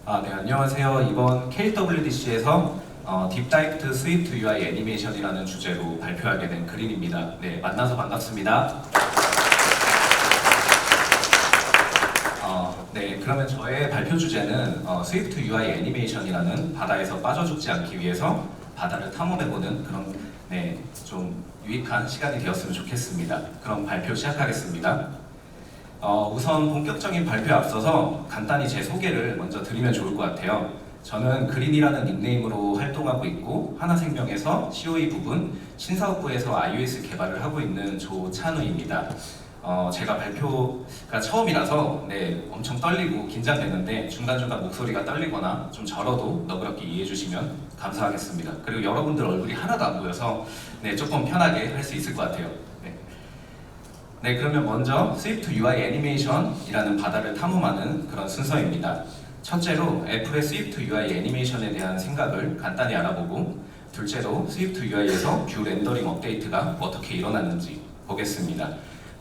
네, 안녕하세요. 이번 KWDC에서 딥다이브드 스위프트 UI 애니메이션이라는 주제로 발표하게 된 그린입니다. 네, 만나서 반갑습니다. 네, 그러면 저의 발표 주제는 스위프트 UI 애니메이션이라는 바다에서 빠져 죽지 않기 위해서 바다를 탐험해보는 그런 좀 유익한 시간이 되었으면 좋겠습니다. 그럼 발표 시작하겠습니다. 우선 본격적인 발표에 앞서서 간단히 제 소개를 먼저 드리면 좋을 것 같아요. 저는 그린이라는 닉네임으로 활동하고 있고 하나생명에서 COE 부분, 신사업부에서 iOS 개발을 하고 있는 조찬우입니다. 제가 발표가 처음이라서 엄청 떨리고 긴장되는데 중간중간 목소리가 떨리거나 좀 절어도 너그럽게 이해해 주시면 감사하겠습니다. 그리고 여러분들 얼굴이 하나도 안 보여서 조금 편하게 할 수 있을 것 같아요. 네, 그러면 먼저 스위프트 UI 애니메이션이라는 바다를 탐험하는 그런 순서입니다. 첫째로 애플의 스위프트 UI 애니메이션에 대한 생각을 간단히 알아보고, 둘째로 스위프트 UI에서 뷰 렌더링 업데이트가 어떻게 일어났는지 보겠습니다.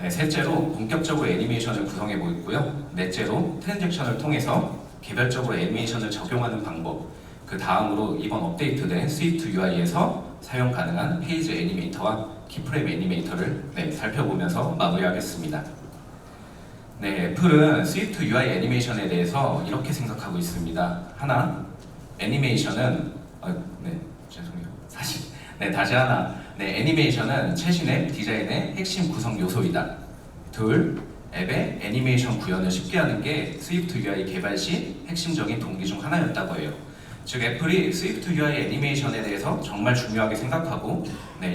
네, 셋째로 본격적으로 애니메이션을 구성해 보겠고요. 넷째로 트랜잭션을 통해서 개별적으로 애니메이션을 적용하는 방법, 그 다음으로 이번 업데이트된 스위프트 UI에서 사용 가능한 페이지 애니메이터와 키프레임 애니메이터를 살펴보면서 마무리하겠습니다. 네, 애플은 스위프트 UI 애니메이션에 대해서 이렇게 생각하고 있습니다. 하나, 애니메이션은 죄송해요. 다시 하나. 애니메이션은 최신의 디자인의 핵심 구성 요소이다. 둘, 앱의 애니메이션 구현을 쉽게 하는 게 스위프트 UI 개발 시 핵심적인 동기 중 하나였다고 해요. 즉 애플이 스위프트 UI 애니메이션에 대해서 정말 중요하게 생각하고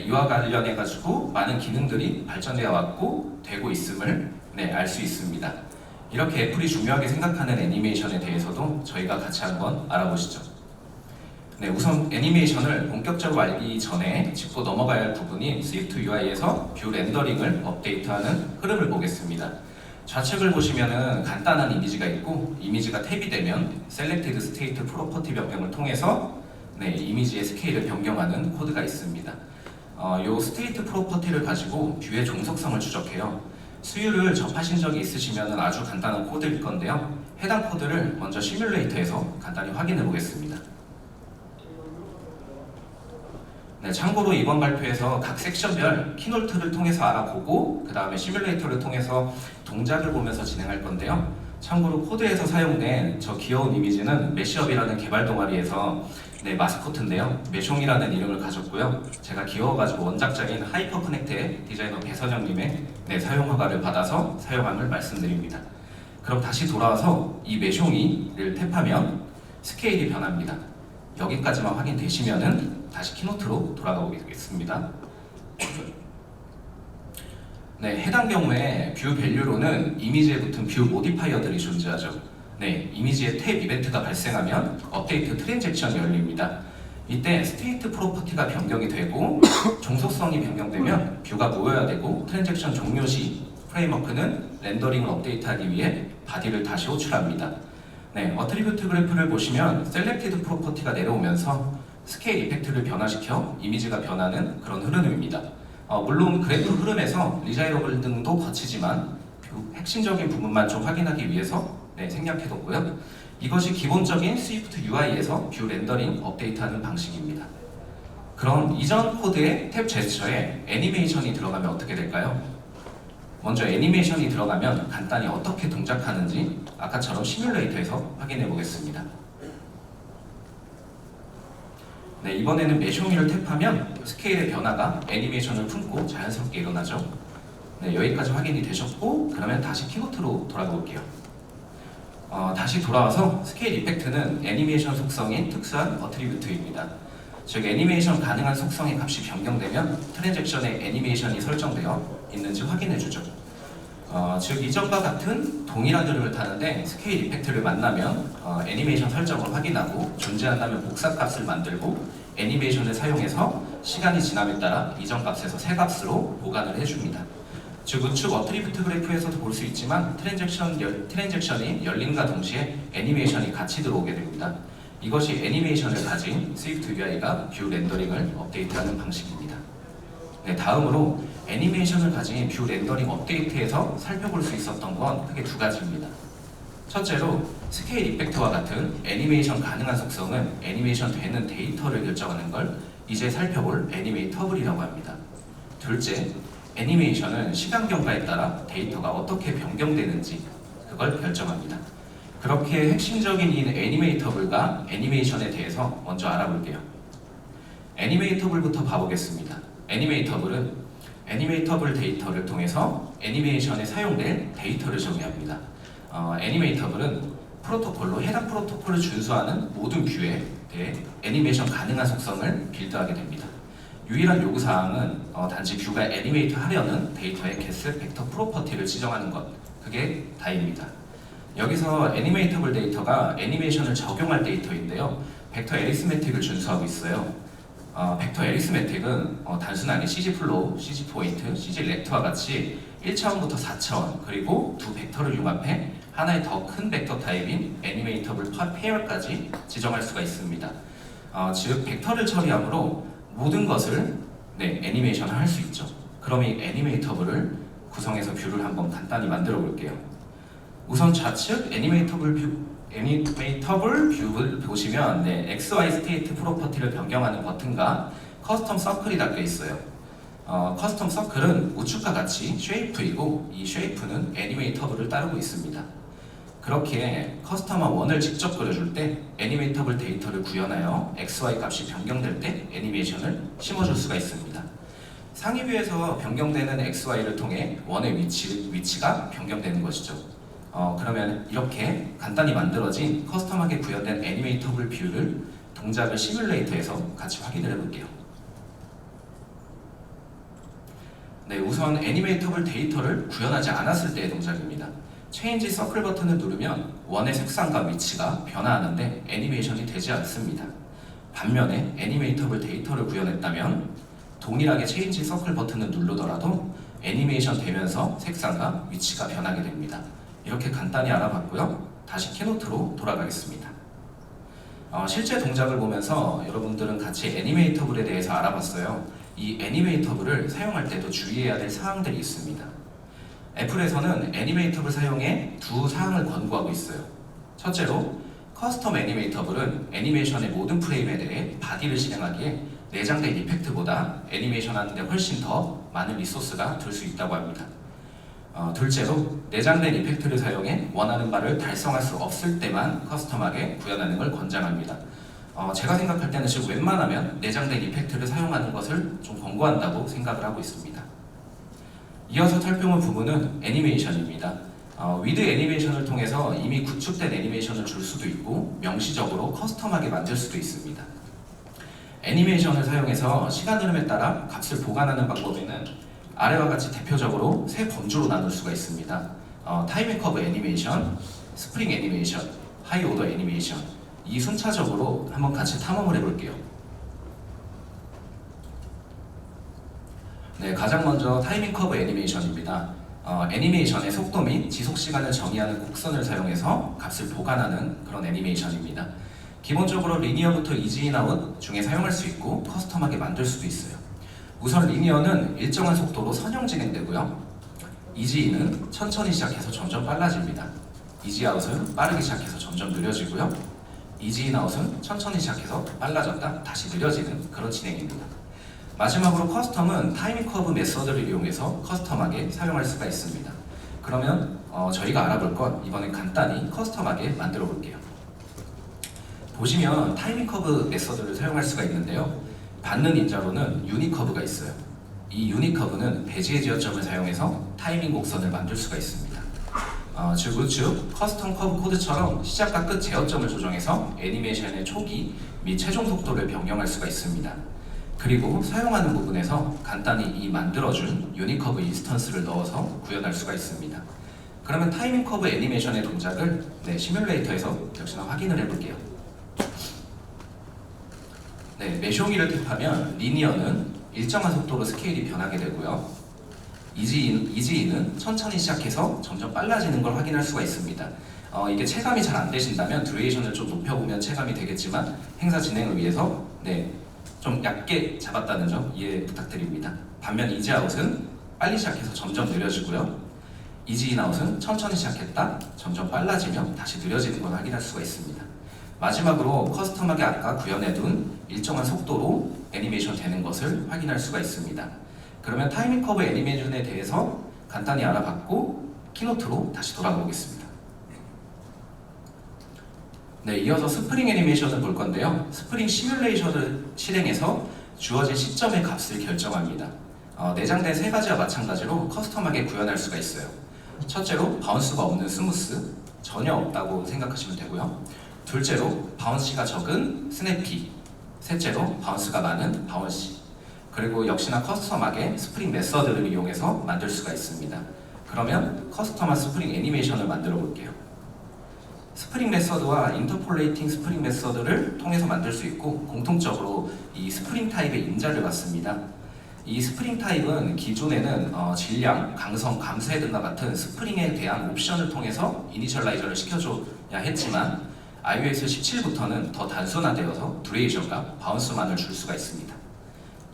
이와 관련해가지고 많은 기능들이 발전되어 왔고 되고 있음을 알 수 있습니다. 이렇게 애플이 중요하게 생각하는 애니메이션에 대해서도 저희가 같이 한번 알아보시죠. 우선 애니메이션을 본격적으로 알기 전에 짚고 넘어가야 할 부분이 스위프트 UI에서 뷰 렌더링을 업데이트하는 흐름을 보겠습니다. 좌측을 보시면은 간단한 이미지가 있고, 이미지가 탭이 되면 Selected State Property 변경을 통해서 이미지의 스케일을 변경하는 코드가 있습니다. 이 스테이트 프로퍼티를 가지고 뷰의 종속성을 추적해요. 수유를 접하신 적이 있으시면 아주 간단한 코드일 건데요. 해당 코드를 먼저 시뮬레이터에서 간단히 확인해 보겠습니다. 참고로 이번 발표에서 각 섹션별 키노트를 통해서 알아보고 그 다음에 시뮬레이터를 통해서 동작을 보면서 진행할 건데요. 참고로 코드에서 사용된 저 귀여운 이미지는 매시업이라는 개발 동아리에서 마스코트인데요. 매숑이라는 이름을 가졌고요. 제가 귀여워가지고 원작자인 하이퍼 커넥트의 디자이너 배선영님의 사용 허가를 받아서 사용함을 말씀드립니다. 그럼 다시 돌아와서 이 매숑이를 탭하면 스케일이 변합니다. 여기까지만 확인되시면은 다시 키노트로 돌아가 보겠습니다. 해당 경우에 뷰 밸류로는 이미지에 붙은 뷰 모디파이어들이 존재하죠. 이미지에 탭 이벤트가 발생하면 업데이트 트랜잭션이 열립니다. 이때 스테이트 프로퍼티가 변경이 되고 종속성이 변경되면 뷰가 모여야 되고, 트랜잭션 종료 시 프레임워크는 렌더링을 업데이트하기 위해 바디를 다시 호출합니다. 어트리뷰트 그래프를 보시면 셀렉티드 프로퍼티가 내려오면서 스케일 이펙트를 변화시켜 이미지가 변하는 그런 흐름입니다. 물론 그래프 흐름에서 리자이러블 등도 거치지만 핵심적인 부분만 좀 확인하기 위해서 생략해뒀고요. 이것이 기본적인 스위프트 UI에서 뷰 렌더링 업데이트하는 방식입니다. 그럼 이전 코드의 탭 제스처에 애니메이션이 들어가면 어떻게 될까요? 먼저 애니메이션이 들어가면 간단히 어떻게 동작하는지 아까처럼 시뮬레이터에서 확인해 보겠습니다. 이번에는 매숑이를 탭하면 스케일의 변화가 애니메이션을 품고 자연스럽게 일어나죠. 여기까지 확인이 되셨고, 그러면 다시 키노트로 돌아가 볼게요. 다시 돌아와서 스케일 이펙트는 애니메이션 속성인 특수한 어트리뷰트입니다. 즉 애니메이션 가능한 속성의 값이 변경되면 트랜잭션에 애니메이션이 설정되어 있는지 확인해주죠. 즉 이전과 같은 동일한 흐름을 타는데 스케일 이펙트를 만나면 애니메이션 설정을 확인하고, 존재한다면 복사값을 만들고 애니메이션을 사용해서 시간이 지남에 따라 이전 값에서 새 값으로 보관을 해줍니다. 즉 우측 어트리뷰트 그래프에서도 볼 수 있지만 트랜잭션이 열림과 동시에 애니메이션이 같이 들어오게 됩니다. 이것이 애니메이션을 가진 스위프트 UI가 뷰 렌더링을 업데이트하는 방식입니다. 다음으로 애니메이션을 가진 뷰 렌더링 업데이트에서 살펴볼 수 있었던 건 크게 두 가지입니다. 첫째로 스케일 이펙트와 같은 애니메이션 가능한 속성은 애니메이션 되는 데이터를 결정하는 걸 이제 살펴볼 애니메이터블이라고 합니다. 둘째, 애니메이션은 시간 경과에 따라 데이터가 어떻게 변경되는지 그걸 결정합니다. 그렇게 핵심적인 이 애니메이터블과 애니메이션에 대해서 먼저 알아볼게요. 애니메이터블부터 봐보겠습니다. 애니메이터블은 애니메이터블 데이터를 통해서 애니메이션에 사용될 데이터를 정의합니다. 애니메이터블은 프로토콜로 해당 프로토콜을 준수하는 모든 뷰에 대해 애니메이션 가능한 속성을 빌드하게 됩니다. 유일한 요구사항은 단지 뷰가 애니메이트 하려는 데이터의 개수 벡터 프로퍼티를 지정하는 것, 그게 다입니다. 여기서 애니메이터블 데이터가 애니메이션을 적용할 데이터인데요. 벡터 에리스메틱을 준수하고 있어요. 벡터 에리스메틱은 단순하게 CG플로우, CG포인트, CG렉트와 같이 1차원부터 4차원 그리고 두 벡터를 융합해 하나의 더 큰 벡터 타입인 애니메이터블 페어까지 지정할 수가 있습니다. 즉 벡터를 처리함으로 모든 것을 애니메이션을 할 수 있죠. 그럼 이 애니메이터블을 구성해서 뷰를 한번 간단히 만들어 볼게요. 우선 좌측 애니메이터블 뷰를 보시면 XY 스테이트 프로퍼티를 변경하는 버튼과 커스텀 서클이 닫혀 있어요. 커스텀 서클은 우측과 같이 쉐이프이고 이 쉐이프는 애니메이터블을 따르고 있습니다. 그렇게 커스텀화 원을 직접 그려줄 때 애니메이터블 데이터를 구현하여 XY 값이 변경될 때 애니메이션을 심어줄 수가 있습니다. 상위 뷰에서 변경되는 XY를 통해 원의 위치가 변경되는 것이죠. 그러면 이렇게 간단히 만들어진 커스텀하게 구현된 애니메이터블 뷰를 동작을 시뮬레이터에서 같이 확인을 해볼게요. 우선 애니메이터블 데이터를 구현하지 않았을 때의 동작입니다. 체인지 서클 버튼을 누르면 원의 색상과 위치가 변화하는데 애니메이션이 되지 않습니다. 반면에 애니메이터블 데이터를 구현했다면 동일하게 체인지 서클 버튼을 누르더라도 애니메이션 되면서 색상과 위치가 변하게 됩니다. 이렇게 간단히 알아봤고요. 다시 키노트로 돌아가겠습니다. 실제 동작을 보면서 여러분들은 같이 애니메이터블에 대해서 알아봤어요. 이 애니메이터블을 사용할 때도 주의해야 될 사항들이 있습니다. 애플에서는 애니메이터블 사용에 두 사항을 권고하고 있어요. 첫째로 커스텀 애니메이터블은 애니메이션의 모든 프레임에 대해 바디를 실행하기에 내장된 이펙트보다 애니메이션 하는데 훨씬 더 많은 리소스가 들 수 있다고 합니다. 둘째로 내장된 이펙트를 사용해 원하는 바를 달성할 수 없을 때만 커스텀하게 구현하는 걸 권장합니다. 제가 생각할 때는 지금 웬만하면 내장된 이펙트를 사용하는 것을 좀 권고한다고 생각을 하고 있습니다. 이어서 살펴볼 부분은 애니메이션입니다. 위드 애니메이션을 통해서 이미 구축된 애니메이션을 줄 수도 있고 명시적으로 커스텀하게 만들 수도 있습니다. 애니메이션을 사용해서 시간 흐름에 따라 값을 보관하는 방법에는 아래와 같이 대표적으로 세 범주로 나눌 수가 있습니다. 타이밍 커브 애니메이션, 스프링 애니메이션, 하이 오더 애니메이션, 이 순차적으로 한번 같이 탐험을 해볼게요. 가장 먼저 타이밍 커브 애니메이션입니다. 애니메이션의 속도 및 지속 시간을 정의하는 곡선을 사용해서 값을 보관하는 그런 애니메이션입니다. 기본적으로 리니어부터 이지인 아웃 중에 사용할 수 있고 커스텀하게 만들 수도 있어요. 우선 리니어는 일정한 속도로 선형 진행되고요. 이지인은 천천히 시작해서 점점 빨라집니다. 이지 아웃은 빠르게 시작해서 점점 느려지고요. 이지인 아웃은 천천히 시작해서 빨라졌다 다시 느려지는 그런 진행입니다. 마지막으로 커스텀은 타이밍 커브 메서드를 이용해서 커스텀하게 사용할 수가 있습니다. 그러면 저희가 알아볼 건 이번엔 간단히 커스텀하게 만들어 볼게요. 보시면 타이밍 커브 메서드를 사용할 수가 있는데요. 받는 인자로는 유니커브가 있어요. 이 유니커브는 배지의 지어점을 사용해서 타이밍 곡선을 만들 수가 있습니다. 즉 우측 커스텀 커브 코드처럼 시작과 끝 제어점을 조정해서 애니메이션의 초기 및 최종 속도를 변경할 수가 있습니다. 그리고 사용하는 부분에서 간단히 이 만들어준 유니커브 인스턴스를 넣어서 구현할 수가 있습니다. 그러면 타이밍 커브 애니메이션의 동작을 시뮬레이터에서 역시나 확인을 해볼게요. 메쇼기를 탭하면 리니어는 일정한 속도로 스케일이 변하게 되고요. 이지인은 천천히 시작해서 점점 빨라지는 걸 확인할 수가 있습니다. 이게 체감이 잘 안 되신다면 듀레이션을 좀 높여보면 체감이 되겠지만 행사 진행을 위해서 좀 얇게 잡았다는 점 이해 부탁드립니다. 반면 이지아웃은 빨리 시작해서 점점 느려지고요. 이지인아웃은 천천히 시작했다 점점 빨라지며 다시 느려지는 걸 확인할 수가 있습니다. 마지막으로 커스텀하게 아까 구현해둔 일정한 속도로 애니메이션 되는 것을 확인할 수가 있습니다. 그러면 타이밍 커브 애니메이션에 대해서 간단히 알아봤고 키노트로 다시 돌아가 보겠습니다. 네, 이어서 스프링 애니메이션을 볼 건데요. 스프링 시뮬레이션을 실행해서 주어진 시점의 값을 결정합니다. 내장된 세 가지와 마찬가지로 커스텀하게 구현할 수가 있어요. 첫째로 바운스가 없는 스무스, 전혀 없다고 생각하시면 되고요. 둘째로 바운스가 적은 스냅피, 셋째로 바운스가 많은 바운시, 그리고 역시나 커스텀하게 스프링 메서드를 이용해서 만들 수가 있습니다. 그러면 커스텀한 스프링 애니메이션을 만들어 볼게요. 스프링 메서드와 인터폴레이팅 스프링 메서드를 통해서 만들 수 있고 공통적으로 이 스프링 타입의 임자를 받습니다. 이 스프링 타입은 기존에는 질량, 강성, 감쇄 등과 같은 스프링에 대한 옵션을 통해서 이니셜라이저를 시켜줘야 했지만 iOS 17부터는 더 단순화되어서 듀레이션과 바운스만을 줄 수가 있습니다.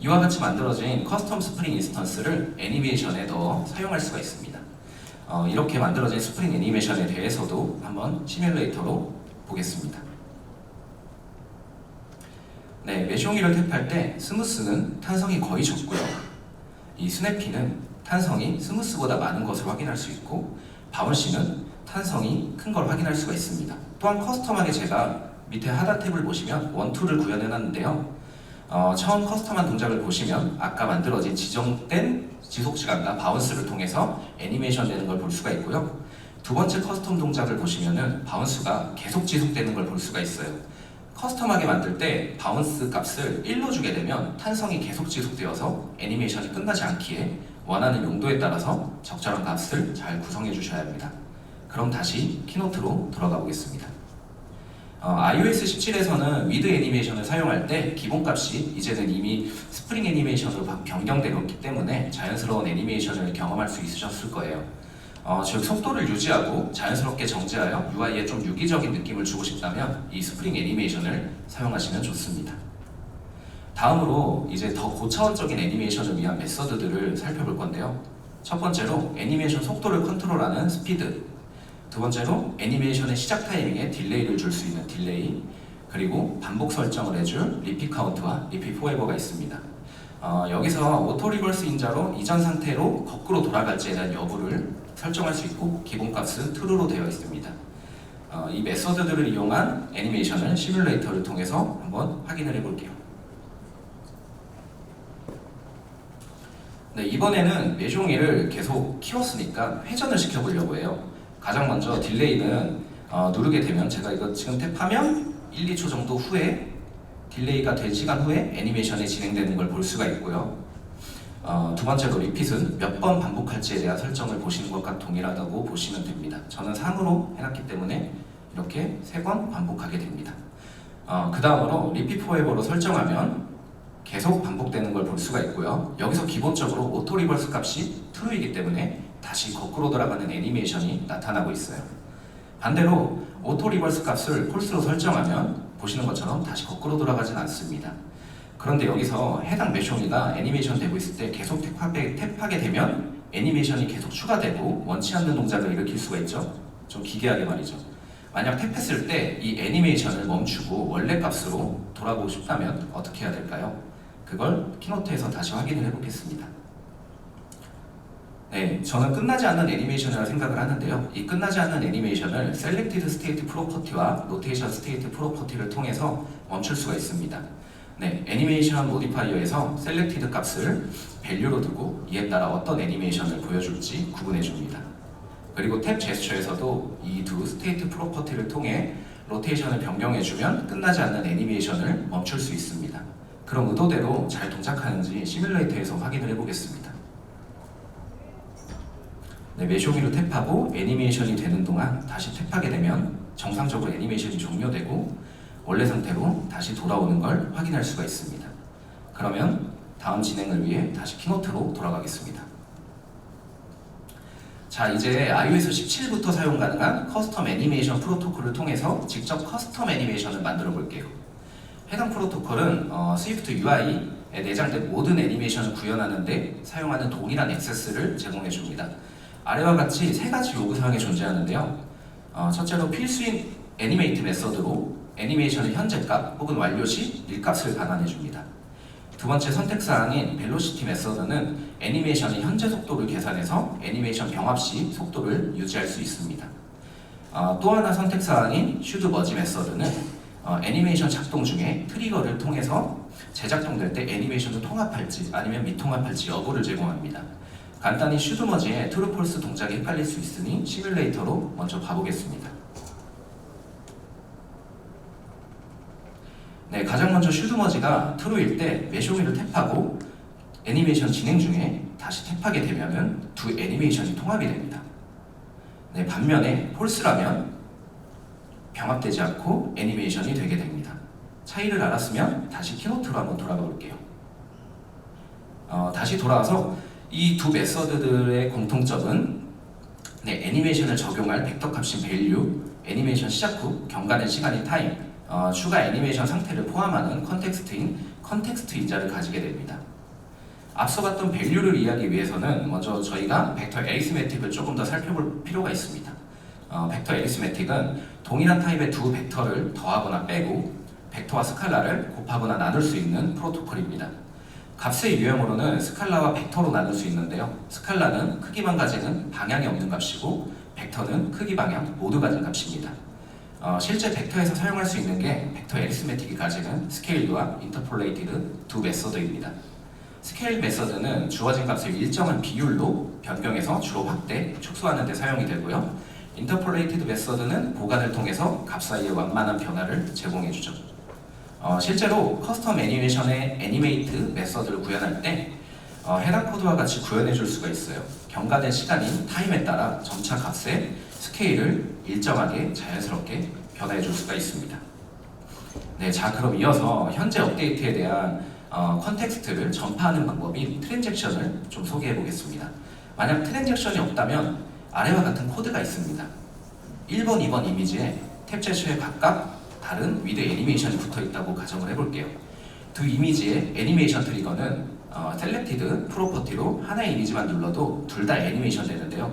이와 같이 만들어진 커스텀 스프링 인스턴스를 애니메이션에 넣어 사용할 수가 있습니다. 이렇게 만들어진 스프링 애니메이션에 대해서도 한번 시뮬레이터로 보겠습니다. 네, 메쉬옹이를 탭할 때 스무스는 탄성이 거의 적고요. 이 스냅피는 탄성이 스무스보다 많은 것을 확인할 수 있고 바운시는 탄성이 큰 걸 확인할 수가 있습니다. 또한 커스텀하게 제가 밑에 하단 탭을 보시면 원툴을 구현해놨는데요. 처음 커스텀한 동작을 보시면 아까 만들어진 지정된 지속시간과 바운스를 통해서 애니메이션 되는 걸 볼 수가 있고요. 두 번째 커스텀 동작을 보시면은 바운스가 계속 지속되는 걸 볼 수가 있어요. 커스텀하게 만들 때 바운스 값을 1로 주게 되면 탄성이 계속 지속되어서 애니메이션이 끝나지 않기에 원하는 용도에 따라서 적절한 값을 잘 구성해 주셔야 합니다. 그럼 다시 키노트로 돌아가 보겠습니다. iOS 17에서는 위드 애니메이션을 사용할 때 기본값이 이제는 이미 스프링 애니메이션으로 변경되었기 때문에 자연스러운 애니메이션을 경험할 수 있으셨을 거예요. 즉 속도를 유지하고 자연스럽게 정제하여 UI에 좀 유기적인 느낌을 주고 싶다면 이 스프링 애니메이션을 사용하시면 좋습니다. 다음으로 이제 더 고차원적인 애니메이션을 위한 메서드들을 살펴볼 건데요. 첫 번째로 애니메이션 속도를 컨트롤하는 스피드, 두 번째로 애니메이션의 시작 타이밍에 딜레이를 줄 수 있는 딜레이, 그리고 반복 설정을 해줄 리핏 카운트와 리핏 포에버가 있습니다. 여기서 오토 리버스 인자로 이전 상태로 거꾸로 돌아갈지에 대한 여부를 설정할 수 있고 기본값은 true로 되어 있습니다. 이 메서드들을 이용한 애니메이션을 시뮬레이터를 통해서 한번 확인을 해볼게요. 네, 이번에는 메숑이를 계속 키웠으니까 회전을 시켜보려고 해요. 가장 먼저 딜레이는 누르게 되면 제가 이거 지금 탭하면 1, 2초 정도 후에 딜레이가 된 시간 후에 애니메이션이 진행되는 걸 볼 수가 있고요. 두 번째로 리핏은 몇 번 반복할지에 대한 설정을 보시는 것과 동일하다고 보시면 됩니다. 저는 3으로 해놨기 때문에 이렇게 3번 반복하게 됩니다. 그 다음으로 리핏 포에버로 설정하면 계속 반복되는 걸 볼 수가 있고요. 여기서 기본적으로 오토 리버스 값이 true이기 때문에 다시 거꾸로 돌아가는 애니메이션이 나타나고 있어요. 반대로 오토 리버스 값을 폴스로 설정하면 보시는 것처럼 다시 거꾸로 돌아가진 않습니다. 그런데 여기서 해당 메숑이가 애니메이션 되고 있을 때 계속 탭하게 되면 애니메이션이 계속 추가되고 원치 않는 동작을 일으킬 수가 있죠. 좀 기괴하게 말이죠. 만약 탭했을 때 이 애니메이션을 멈추고 원래 값으로 돌아가고 싶다면 어떻게 해야 될까요? 그걸 키노트에서 다시 확인을 해보겠습니다. 네, 저는 끝나지 않는 애니메이션이라고 생각을 하는데요. 이 끝나지 않는 애니메이션을 Selected State Property와 Rotation State Property를 통해서 멈출 수가 있습니다. 네, 애니메이션 모디파이어에서 Selected 값을 value로 두고 이에 따라 어떤 애니메이션을 보여줄지 구분해 줍니다. 그리고 탭 제스처에서도 이 두 스테이트 프로퍼티를 통해 로테이션을 변경해주면 끝나지 않는 애니메이션을 멈출 수 있습니다. 그럼 의도대로 잘 동작하는지 시뮬레이터에서 확인을 해보겠습니다. 네, 메숑이로 탭하고 애니메이션이 되는 동안 다시 탭하게 되면 정상적으로 애니메이션이 종료되고 원래 상태로 다시 돌아오는 걸 확인할 수가 있습니다. 그러면 다음 진행을 위해 다시 키노트로 돌아가겠습니다. 자, 이제 iOS 17부터 사용 가능한 커스텀 애니메이션 프로토콜을 통해서 직접 커스텀 애니메이션을 만들어 볼게요. 해당 프로토콜은 스위프트 UI에 내장된 모든 애니메이션을 구현하는 데 사용하는 동일한 액세스를 제공해 줍니다. 아래와 같이 세 가지 요구사항이 존재하는데요. 첫째로 필수인 애니메이트 메서드로 애니메이션의 현재값 혹은 완료 시 일값을 반환해 줍니다. 두 번째 선택사항인 벨로시티 메서드는 애니메이션의 현재 속도를 계산해서 애니메이션 병합 시 속도를 유지할 수 있습니다. 또 하나 선택사항인 슈드 머지 메서드는 애니메이션 작동 중에 트리거를 통해서 재작동될 때 애니메이션을 통합할지 아니면 미통합할지 여부를 제공합니다. 간단히 슈드 머지의 트루 폴스 동작이 헷갈릴 수 있으니 시뮬레이터로 먼저 봐보겠습니다. 네, 가장 먼저 슈드 머지가 트루일 때 메쇼미를 탭하고 애니메이션 진행 중에 다시 탭하게 되면은 두 애니메이션이 통합이 됩니다. 네, 반면에 폴스라면 병합되지 않고 애니메이션이 되게 됩니다. 차이를 알았으면 다시 키노트로 한번 돌아가 볼게요. 다시 돌아와서 이 두 메서드들의 공통점은 애니메이션을 적용할 벡터 값인 밸류, 애니메이션 시작 후 경과된 시간인 타임, 추가 애니메이션 상태를 포함하는 컨텍스트인 컨텍스트 인자를 가지게 됩니다. 앞서 봤던 밸류를 이해하기 위해서는 먼저 저희가 벡터 에리스메틱을 조금 더 살펴볼 필요가 있습니다. 벡터 에리스메틱은 동일한 타입의 두 벡터를 더하거나 빼고 벡터와 스칼라를 곱하거나 나눌 수 있는 프로토콜입니다. 값의 유형으로는 스칼라와 벡터로 나눌 수 있는데요. 스칼라는 크기만 가지는 방향이 없는 값이고 벡터는 크기 방향 모두 가진 값입니다. 실제 벡터에서 사용할 수 있는 게 벡터 에리스메틱이 가지는 스케일드와 인터폴레이티드 두 메서드입니다. 스케일 메서드는 주어진 값을 일정한 비율로 변경해서 주로 확대, 축소하는 데 사용이 되고요. 인터폴레이티드 메서드는 보관을 통해서 값 사이의 완만한 변화를 제공해주죠. 실제로 커스텀 애니메이션의 애니메이트 메서드를 구현할 때 해당 코드와 같이 구현해줄 수가 있어요. 경과된 시간인 타임에 따라 점차 값의 스케일을 일정하게 자연스럽게 변화해줄 수가 있습니다. 네, 자 그럼 이어서 현재 업데이트에 대한 컨텍스트를 전파하는 방법인 트랜잭션을 좀 소개해 보겠습니다. 만약 트랜잭션이 없다면 아래와 같은 코드가 있습니다. 1번, 2번 이미지에 탭 제수에 각각 다른 위드 애니메이션이 붙어 있다고 가정을 해볼게요. 두 이미지의 애니메이션 트리거는 셀렉티드 프로퍼티로 하나의 이미지만 눌러도 둘 다 애니메이션 되는데요.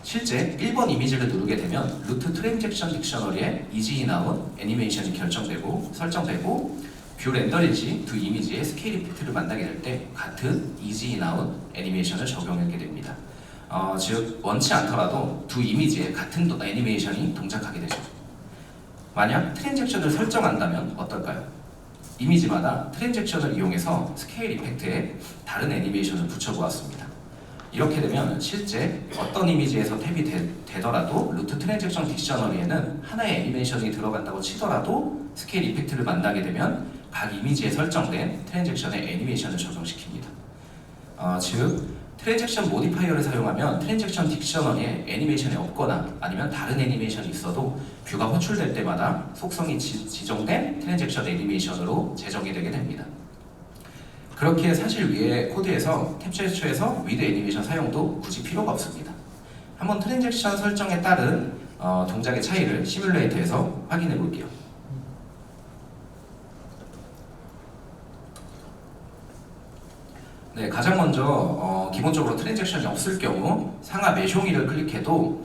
실제 1번 이미지를 누르게 되면 루트 트랜잭션 딕셔너리에 이지이 나온 애니메이션이 결정되고 설정되고 뷰 렌더링 시 두 이미지의 스케일 이펙트를 만나게 될 때 같은 이지이 나온 애니메이션을 적용하게 됩니다. 즉 원치 않더라도 두 이미지에 같은 애니메이션이 동작하게 되죠. 만약 트랜잭션을 설정한다면 어떨까요? 이미지마다 트랜잭션을 이용해서 스케일 이펙트에 다른 애니메이션을 붙여보았습니다. 이렇게 되면 실제 어떤 이미지에서 탭이 되더라도 루트 트랜잭션 딕셔너리에는 하나의 애니메이션이 들어간다고 치더라도 스케일 이펙트를 만나게 되면 각 이미지에 설정된 트랜잭션의 애니메이션을 적용시킵니다. 즉 트랜잭션 모디파이어를 사용하면 트랜잭션 딕셔너리에 애니메이션이 없거나 아니면 다른 애니메이션이 있어도 뷰가 호출될 때마다 속성이 지정된 트랜잭션 애니메이션으로 제정이 되게 됩니다. 그렇게 사실 위에 코드에서 탭 제스처에서 위드 애니메이션 사용도 굳이 필요가 없습니다. 한번 트랜잭션 설정에 따른 동작의 차이를 시뮬레이터에서 확인해 볼게요. 네, 가장 먼저 기본적으로 트랜잭션이 없을 경우 상하 메쇼미를 클릭해도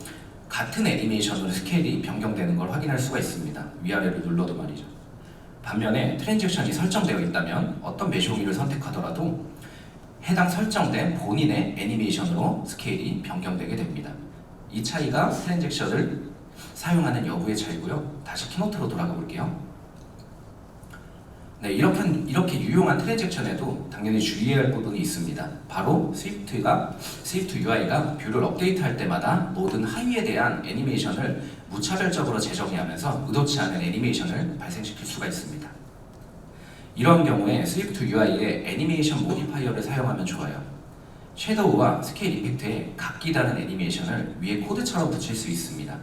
같은 애니메이션으로 스케일이 변경되는 걸 확인할 수가 있습니다. 위아래를 눌러도 말이죠. 반면에 트랜잭션이 설정되어 있다면 어떤 메쇼미를 선택하더라도 해당 설정된 본인의 애니메이션으로 스케일이 변경되게 됩니다. 이 차이가 트랜잭션을 사용하는 여부의 차이고요. 다시 키노트로 돌아가 볼게요. 네, 이렇게 유용한 트랜잭션에도 당연히 주의해야 할 부분이 있습니다. 바로 스위프트 UI가 뷰를 업데이트할 때마다 모든 하위에 대한 애니메이션을 무차별적으로 재정의하면서 의도치 않은 애니메이션을 발생시킬 수가 있습니다. 이런 경우에 스위프트 UI의 애니메이션 모디파이어를 사용하면 좋아요. 섀도우와 스케일 이펙트에 각기 다른 애니메이션을 위에 코드처럼 붙일 수 있습니다.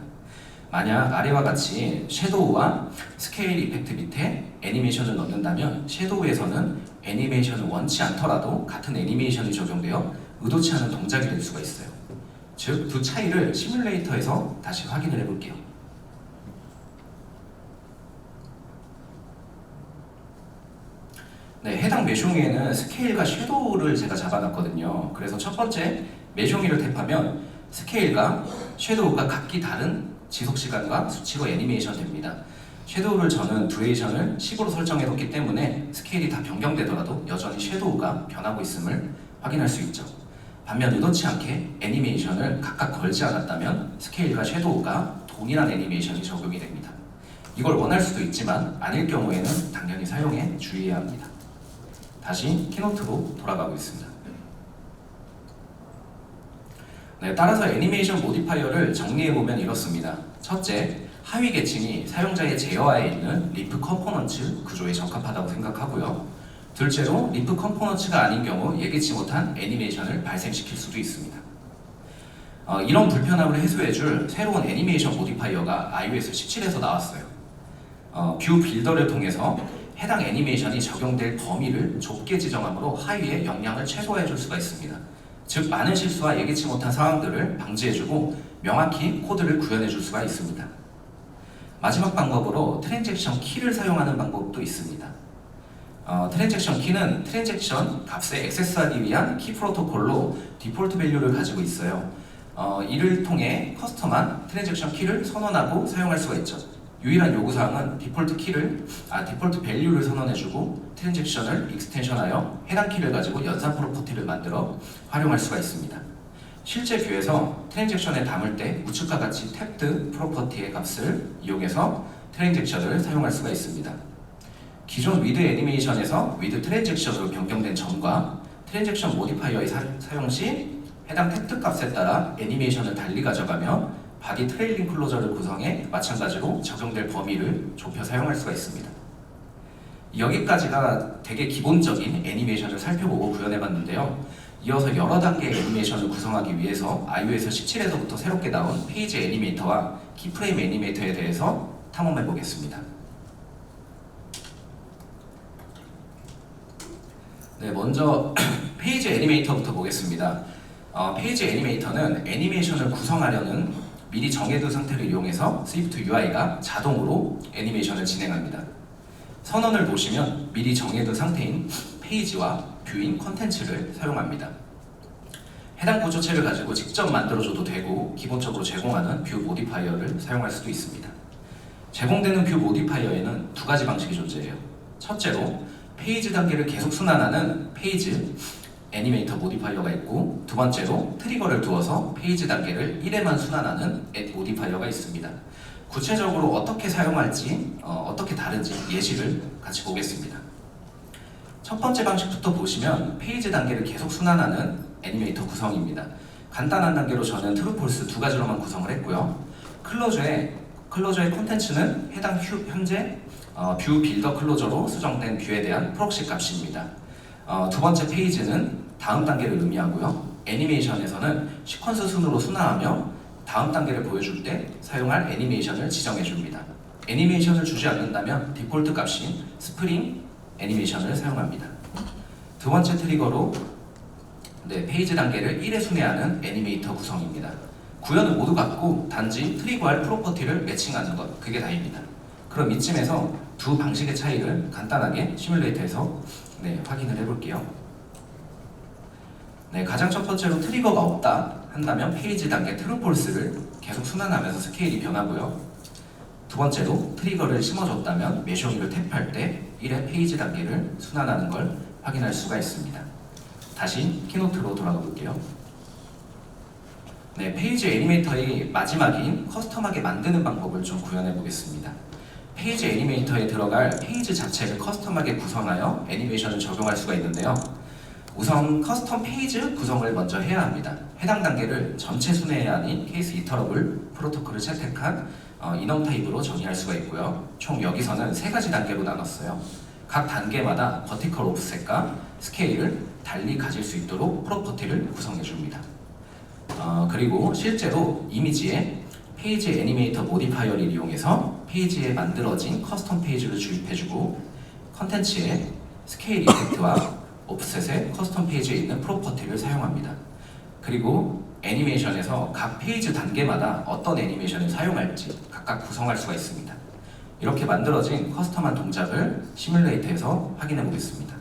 만약 아래와 같이 섀도우와 스케일 이펙트 밑에 애니메이션을 넣는다면 섀도우에서는 애니메이션을 원치 않더라도 같은 애니메이션이 적용되어 의도치 않은 동작이 될 수가 있어요. 즉, 두 차이를 시뮬레이터에서 다시 확인을 해볼게요. 네, 해당 메쇼미에는 스케일과 섀도우를 제가 잡아놨거든요. 그래서 첫 번째 메쇼미를 탭하면 스케일과 섀도우가 각기 다른 지속시간과 수치로 애니메이션 됩니다. 섀도우를 저는 듀레이션을 10으로 설정해뒀기 때문에 스케일이 다 변경되더라도 여전히 섀도우가 변하고 있음을 확인할 수 있죠. 반면 의도치 않게 애니메이션을 각각 걸지 않았다면 스케일과 섀도우가 동일한 애니메이션이 적용이 됩니다. 이걸 원할 수도 있지만 아닐 경우에는 당연히 사용에 주의해야 합니다. 다시 키노트로 돌아가고 있습니다. 네, 따라서 애니메이션 모디파이어를 정리해보면 이렇습니다. 첫째, 하위 계층이 사용자의 제어하에 있는 리프 컴포넌츠 구조에 적합하다고 생각하고요. 둘째로 리프 컴포넌츠가 아닌 경우 예기치 못한 애니메이션을 발생시킬 수도 있습니다. 이런 불편함을 해소해줄 새로운 애니메이션 모디파이어가 iOS 17에서 나왔어요. 뷰 빌더를 통해서 해당 애니메이션이 적용될 범위를 좁게 지정함으로 하위의 영향을 최소화해줄 수가 있습니다. 즉 많은 실수와 예기치 못한 상황들을 방지해주고 명확히 코드를 구현해줄 수가 있습니다. 마지막 방법으로 트랜잭션 키를 사용하는 방법도 있습니다. 트랜잭션 키는 트랜잭션 값에 액세스하기 위한 키 프로토콜로 디폴트 밸류를 가지고 있어요. 이를 통해 커스텀한 트랜잭션 키를 선언하고 사용할 수가 있죠. 유일한 요구사항은 디폴트 밸류를 선언해주고 트랜잭션을 익스텐션하여 해당 키를 가지고 연산 프로퍼티를 만들어 활용할 수가 있습니다. 실제 뷰에서 트랜잭션에 담을 때 우측과 같이 탭드 프로퍼티의 값을 이용해서 트랜잭션을 사용할 수가 있습니다. 기존 위드 애니메이션에서 위드 트랜잭션으로 변경된 점과 트랜잭션 모디파이어의 사용 시 해당 탭드 값에 따라 애니메이션을 달리 가져가며 바디 트레일링 클로저를 구성해 마찬가지로 적용될 범위를 좁혀 사용할 수가 있습니다. 여기까지가 되게 기본적인 애니메이션을 살펴보고 구현해봤는데요. 이어서 여러 단계의 애니메이션을 구성하기 위해서 iOS 17에서부터 새롭게 나온 페이지 애니메이터와 키프레임 애니메이터에 대해서 탐험해보겠습니다. 네, 먼저 페이지 애니메이터부터 보겠습니다. 페이지 애니메이터는 애니메이션을 구성하려는 미리 정해둔 상태를 이용해서 스위프트 UI가 자동으로 애니메이션을 진행합니다. 선언을 보시면 미리 정해둔 상태인 페이지와 뷰인 컨텐츠를 사용합니다. 해당 구조체를 가지고 직접 만들어줘도 되고 기본적으로 제공하는 뷰 모디파이어를 사용할 수도 있습니다. 제공되는 뷰 모디파이어에는 두 가지 방식이 존재해요. 첫째로 페이지 단계를 계속 순환하는 페이지 애니메이터 모디파이어가 있고, 두 번째로 트리거를 두어서 페이지 단계를 1회만 순환하는 add 모디파이어가 있습니다. 구체적으로 어떻게 사용할지, 어떻게 다른지 예시를 같이 보겠습니다. 첫 번째 방식부터 보시면 페이지 단계를 계속 순환하는 애니메이터 구성입니다. 간단한 단계로 저는 트루 폴스 두 가지로만 구성을 했고요. 클로저의 콘텐츠는 해당 현재 뷰 빌더 클로저로 수정된 뷰에 대한 프록시 값입니다. 두 번째 페이지는 다음 단계를 의미하고요. 애니메이션에서는 시퀀스 순으로 순화하며 다음 단계를 보여줄 때 사용할 애니메이션을 지정해 줍니다. 애니메이션을 주지 않는다면 디폴트 값인 스프링 애니메이션을 사용합니다. 두 번째 트리거로 페이지 단계를 1회 순회하는 애니메이터 구성입니다. 구현은 모두 같고 단지 트리거할 프로퍼티를 매칭하는 것, 그게 다입니다. 그럼 이쯤에서 두 방식의 차이를 간단하게 시뮬레이터에서 확인을 해볼게요. 가장 첫 번째로 트리거가 없다 한다면 페이지 단계 트루폴스를 계속 순환하면서 스케일이 변하고요. 두 번째로 트리거를 심어줬다면 메셔링을 탭할 때 1회 페이지 단계를 순환하는 걸 확인할 수가 있습니다. 다시 키노트로 돌아가 볼게요. 페이지 애니메이터의 마지막인 커스텀하게 만드는 방법을 좀 구현해 보겠습니다. 페이지 애니메이터에 들어갈 페이지 자체를 커스텀하게 구성하여 애니메이션을 적용할 수가 있는데요. 우선 커스텀 페이지 구성을 먼저 해야 합니다. 해당 단계를 전체 순회해야 하니 케이스 이터러블 프로토콜을 채택한 인원 타입으로 정의할 수가 있고요. 총 여기서는 세 가지 단계로 나눴어요. 각 단계마다 버티컬 오프셋과 스케일을 달리 가질 수 있도록 프로퍼티를 구성해 줍니다. 그리고 실제로 이미지에 페이지 애니메이터 모디파이어를 이용해서 페이지에 만들어진 커스텀 페이지를 주입해주고 컨텐츠에 스케일 이펙트와 오프셋의 커스텀 페이지에 있는 프로퍼티를 사용합니다. 그리고 애니메이션에서 각 페이지 단계마다 어떤 애니메이션을 사용할지 각각 구성할 수가 있습니다. 이렇게 만들어진 커스텀한 동작을 시뮬레이터에서 확인해 보겠습니다.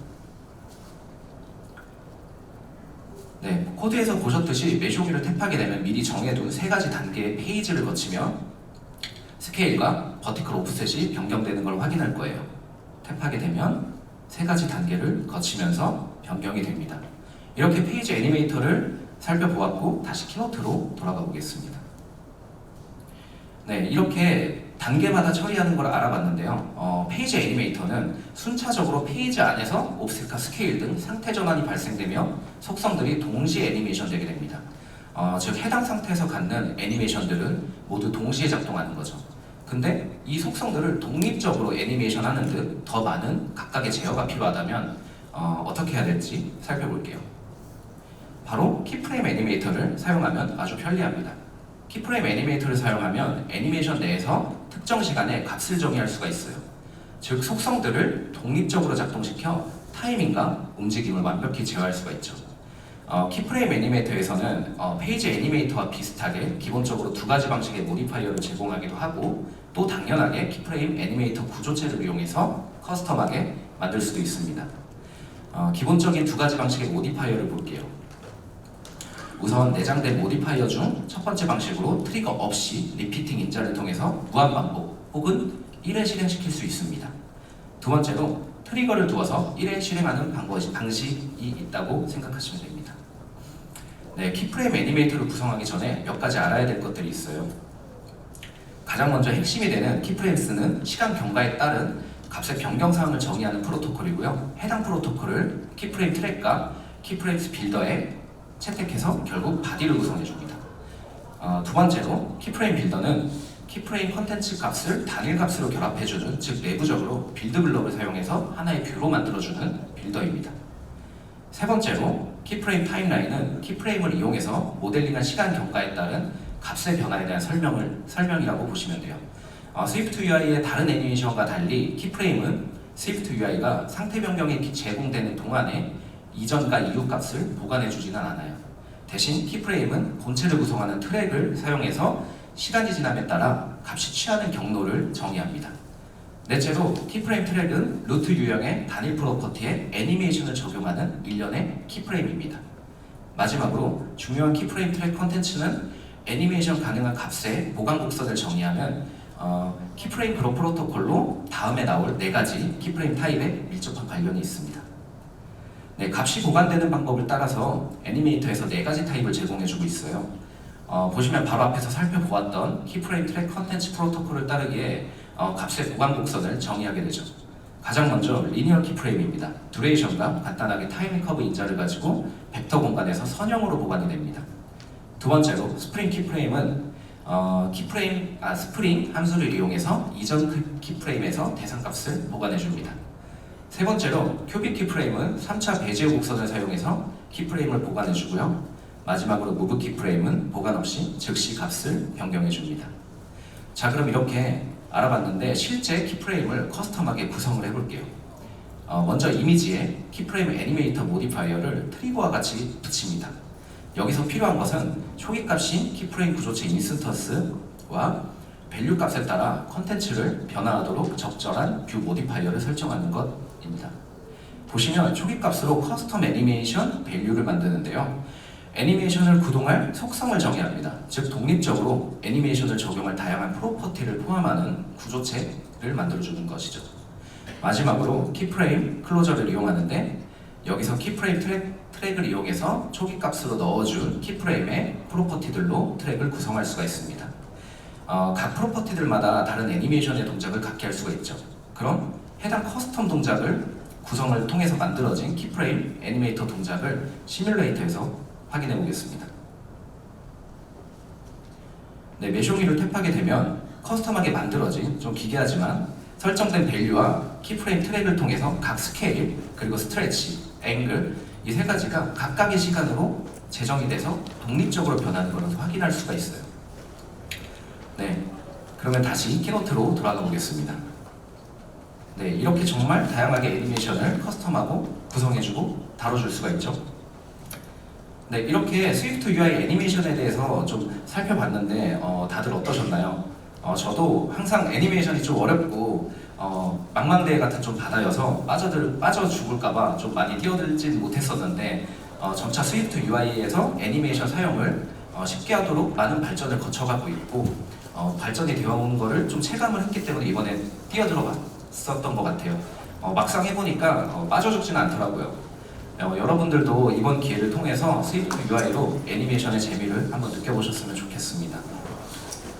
네, 코드에서 보셨듯이 메쇼기를 탭하게 되면 미리 정해둔 세 가지 단계의 페이지를 거치며 스케일과 버티컬 오프셋이 변경되는 걸 확인할 거예요. 탭하게 되면 세 가지 단계를 거치면서 변경이 됩니다. 이렇게 페이지 애니메이터를 살펴보았고 다시 키노트로 돌아가 보겠습니다. 네, 이렇게 단계마다 처리하는 걸 알아봤는데요. 페이지 애니메이터는 순차적으로 페이지 안에서 옵셋과 스케일 등 상태 전환이 발생되며 속성들이 동시에 애니메이션 되게 됩니다. 즉 해당 상태에서 갖는 애니메이션들은 모두 동시에 작동하는 거죠. 근데 이 속성들을 독립적으로 애니메이션 하는 듯 더 많은 각각의 제어가 필요하다면 어떻게 해야 될지 살펴볼게요. 바로 키프레임 애니메이터를 사용하면 아주 편리합니다. 키프레임 애니메이터를 사용하면 애니메이션 내에서 특정 시간에 값을 정의할 수가 있어요. 즉 속성들을 독립적으로 작동시켜 타이밍과 움직임을 완벽히 제어할 수가 있죠. 키프레임 애니메이터에서는 페이지 애니메이터와 비슷하게 기본적으로 두 가지 방식의 모디파이어를 제공하기도 하고 또 당연하게 키프레임 애니메이터 구조체를 이용해서 커스텀하게 만들 수도 있습니다. 기본적인 두 가지 방식의 모디파이어를 볼게요. 우선 내장된 모디파이어 중 첫 번째 방식으로 트리거 없이 리피팅 인자를 통해서 무한반복 혹은 1회 실행시킬 수 있습니다. 두 번째로 트리거를 두어서 1회 실행하는 방식이 있다고 생각하시면 됩니다. 네, 키프레임 애니메이터를 구성하기 전에 몇 가지 알아야 될 것들이 있어요. 가장 먼저 핵심이 되는 키프레임스는 시간 경과에 따른 값의 변경 사항을 정의하는 프로토콜이고요. 해당 프로토콜을 키프레임 트랙과 키프레임스 빌더에 채택해서 결국 바디를 구성해줍니다. 두 번째로 키프레임 빌더는 키프레임 컨텐츠 값을 단일 값으로 결합해주는, 즉 내부적으로 빌드 블럭을 사용해서 하나의 뷰로 만들어주는 빌더입니다. 세 번째로 키프레임 타임라인은 키프레임을 이용해서 모델링한 시간 경과에 따른 값의 변화에 대한 설명이라고 보시면 돼요. 스위프트 UI의 다른 애니메이션과 달리 키프레임은 스위프트 UI가 상태 변경이 제공되는 동안에 이전과 이후 값을 보관해주지는 않아요. 대신 키프레임은 본체를 구성하는 트랙을 사용해서 시간이 지남에 따라 값이 취하는 경로를 정의합니다. 넷째로 키프레임 트랙은 루트 유형의 단일 프로퍼티에 애니메이션을 적용하는 일련의 키프레임입니다. 마지막으로 중요한 키프레임 트랙 컨텐츠는 애니메이션 가능한 값의 보관 곡선을 정의하면 키프레임 그룹 프로토콜로 다음에 나올 네 가지 키프레임 타입에 밀접한 관련이 있습니다. 네, 값이 보관되는 방법을 따라서 애니메이터에서 네 가지 타입을 제공해주고 있어요. 보시면 바로 앞에서 살펴보았던 키프레임 트랙 컨텐츠 프로토콜을 따르기에 값의 보관 곡선을 정의하게 되죠. 가장 먼저 리니어 키프레임입니다. 듀레이션과 간단하게 타이밍 커브 인자를 가지고 벡터 공간에서 선형으로 보관이 됩니다. 두 번째로 스프링 키프레임은 스프링 함수를 이용해서 이전 키프레임에서 대상값을 보관해줍니다. 세 번째로 큐빅 키프레임은 3차 배제어 곡선을 사용해서 키프레임을 보관해주고요. 마지막으로 무브 키프레임은 보관 없이 즉시 값을 변경해줍니다. 자, 그럼 이렇게 알아봤는데 실제 키프레임을 커스텀하게 구성을 해볼게요. 먼저 이미지에 키프레임 애니메이터 모디파이어를 트리거와 같이 붙입니다. 여기서 필요한 것은 초기 값인 키프레임 구조체 인스턴스와 밸류 값에 따라 컨텐츠를 변화하도록 적절한 뷰 모디파이어를 설정하는 것입니다. 보시면 초기 값으로 커스텀 애니메이션 밸류를 만드는데요. 애니메이션을 구동할 속성을 정의합니다. 즉 독립적으로 애니메이션을 적용할 다양한 프로퍼티를 포함하는 구조체를 만들어주는 것이죠. 마지막으로 키프레임 클로저를 이용하는데 여기서 키프레임 트랙을 이용해서 초기 값으로 넣어준 키프레임의 프로퍼티들로 트랙을 구성할 수가 있습니다. 각 프로퍼티들마다 다른 애니메이션의 동작을 갖게 할 수가 있죠. 그럼 해당 커스텀 동작을 구성을 통해서 만들어진 키프레임 애니메이터 동작을 시뮬레이터에서 확인해 보겠습니다. 네, 메쇼기를 탭하게 되면 커스텀하게 만들어진 좀 기괴하지만 설정된 밸류와 키프레임 트랙을 통해서 각 스케일, 그리고 스트레치, 앵글 이 세 가지가 각각의 시간으로 재정이 돼서 독립적으로 변하는 것을 확인할 수가 있어요. 네, 그러면 다시 키노트로 돌아가 보겠습니다. 네, 이렇게 정말 다양하게 애니메이션을 커스텀하고 구성해주고 다뤄줄 수가 있죠. 네, 이렇게 스위프트 UI 애니메이션에 대해서 좀 살펴봤는데 다들 어떠셨나요? 저도 항상 애니메이션이 좀 어렵고 망망대해 같은 좀 바다여서 빠져 죽을까봐 좀 많이 뛰어들진 못했었는데 점차 스위프트 UI에서 애니메이션 사용을 쉽게 하도록 많은 발전을 거쳐가고 있고 발전이 되어 온 거를 좀 체감을 했기 때문에 이번에 뛰어들어봤었던 것 같아요. 막상 해보니까 빠져 죽지는 않더라고요. 여러분들도 이번 기회를 통해서 스위프트 UI로 애니메이션의 재미를 한번 느껴보셨으면 좋겠습니다.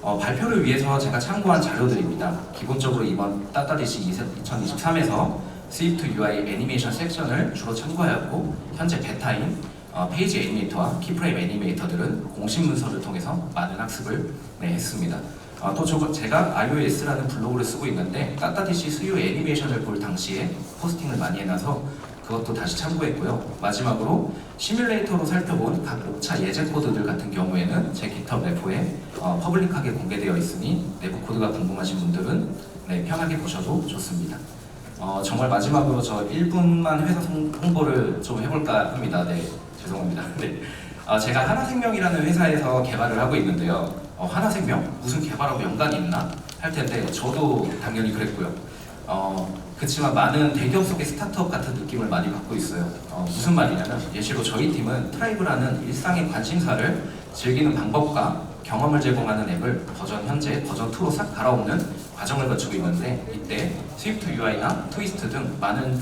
발표를 위해서 제가 참고한 자료들입니다. 기본적으로 이번 따따디시 2023에서 스위프트 UI 애니메이션 섹션을 주로 참고하였고 현재 베타인 페이지 애니메이터와 키프레임 애니메이터들은 공식 문서를 통해서 많은 학습을 했습니다. 또 제가 iOS라는 블로그를 쓰고 있는데 따따디시 수요 애니메이션을 볼 당시에 포스팅을 많이 해놔서 그것도 다시 참고했고요. 마지막으로 시뮬레이터로 살펴본 각 목차 예제 코드들 같은 경우에는 제 GitHub 레포에 퍼블릭하게 공개되어 있으니 내부 코드가 궁금하신 분들은 편하게 보셔도 좋습니다. 정말 마지막으로 저 1분만 회사 홍보를 좀 해볼까 합니다. 네, 죄송합니다. 네. 제가 하나생명이라는 회사에서 개발을 하고 있는데요. 하나생명? 무슨 개발하고 연관이 있나? 할 텐데 저도 당연히 그랬고요. 그렇지만 많은 대기업 속의 스타트업 같은 느낌을 많이 받고 있어요. 무슨 말이냐면 예시로 저희 팀은 트라이브라는 일상의 관심사를 즐기는 방법과 경험을 제공하는 앱을 현재 버전 2로 싹 갈아엎는 과정을 거치고 있는데 이때 스위프트 UI나 트위스트 등 많은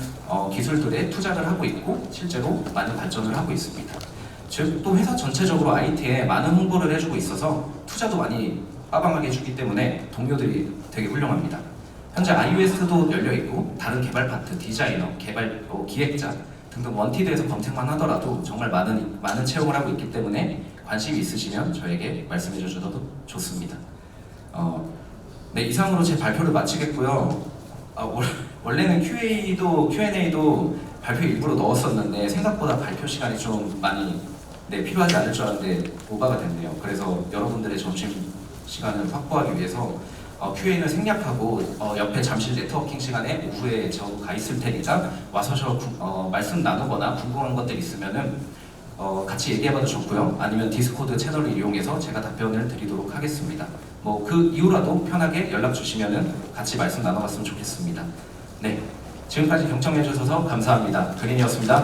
기술들에 투자를 하고 있고 실제로 많은 발전을 하고 있습니다. 즉 또 회사 전체적으로 IT에 많은 홍보를 해주고 있어서 투자도 많이 빠방하게 해주기 때문에 동료들이 되게 훌륭합니다. 현재 iOS도 열려있고 다른 개발 파트, 디자이너, 개발 기획자 등등 원티드에서 검색만 하더라도 정말 많은 채용을 하고 있기 때문에 관심이 있으시면 저에게 말씀해 주셔도 좋습니다. 네, 이상으로 제 발표를 마치겠고요. 원래는 Q&A도 발표 일부러 넣었었는데 생각보다 발표 시간이 좀 많이 필요하지 않을 줄 알았는데 오바가 됐네요. 그래서 여러분들의 점심 시간을 확보하기 위해서 Q&A를 생략하고 옆에 잠실 네트워킹 시간에 오후에 저도 가 있을 테니까 와서 말씀 나누거나 궁금한 것들 있으면은 같이 얘기해봐도 좋고요. 아니면 디스코드 채널을 이용해서 제가 답변을 드리도록 하겠습니다. 뭐 그 이후라도 편하게 연락 주시면은 같이 말씀 나눠봤으면 좋겠습니다. 네, 지금까지 경청해 주셔서 감사합니다. 도린이었습니다.